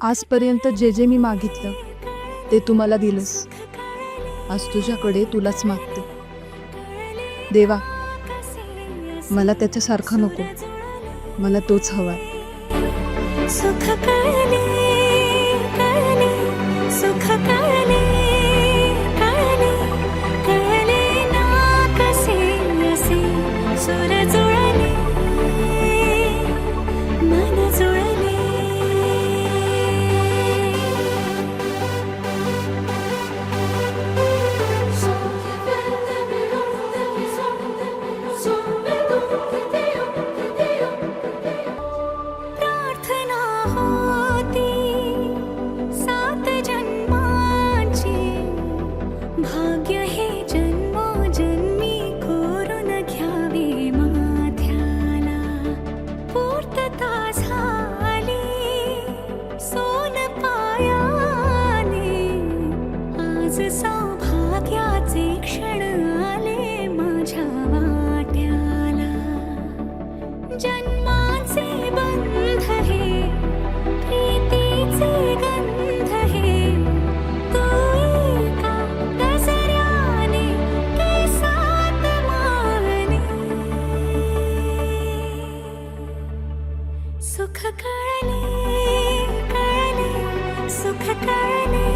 आजपर्यंत जे जे मी मागितलं ते तू मला दिलंस. आज तुझ्याकडे तुलाच मागते. देवा, मला त्याच्यासारखं नको, मला तोच हवाय. सुख कळले कळले सुख कळले कळले कळले ना कसे असे सुर जुळले मन जुळले. प्रार्थना होती 7 जन्मांची, भाग्य हे जन्मोजन्मी कोरून घ्यावे माथ्याला. पूर्तता झाली सोन पायाने, आज सौभाग्याचे क्षण आले माझ्या वाट्याला. जन्माचे बंध हे प्रीतीचे गंध हे, तू एका गजऱ्याने केसात माळणे. सुख कळले कळले सुख कळले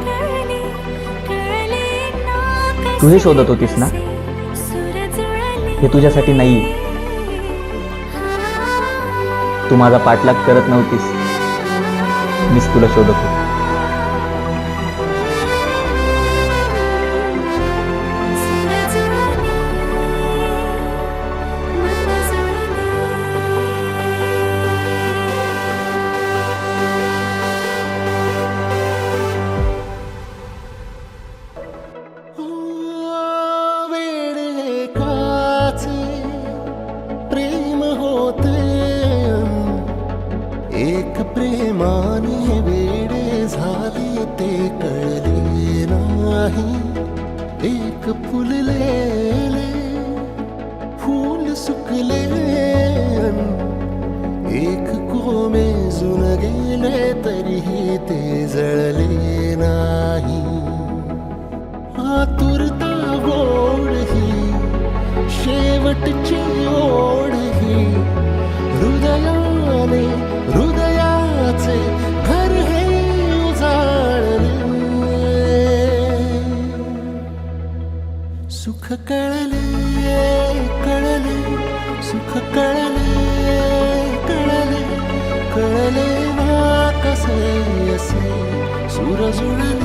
कळले कळले ना तू हे शोधत होतीस ना? सुर जुळले. हे तुझ्यासाठी नाही. तू माझा पाठलाग करत नव्हतीस, मीच तुला शोधत होतो. प्रेम होते एक प्रेमाने वेडे झाले ते कळले नाही. एक फुललेले फूल सुकले, एक कोमेजून गेले तरीही ते जळले नाही. आतुरता गोड ही शेवटची ओढ ही, हृदयाने हृदयाचे घर हे उजाळले. सुख कळले कळले सुख कळले कळले कळले ना कसे असे सुर जुळले.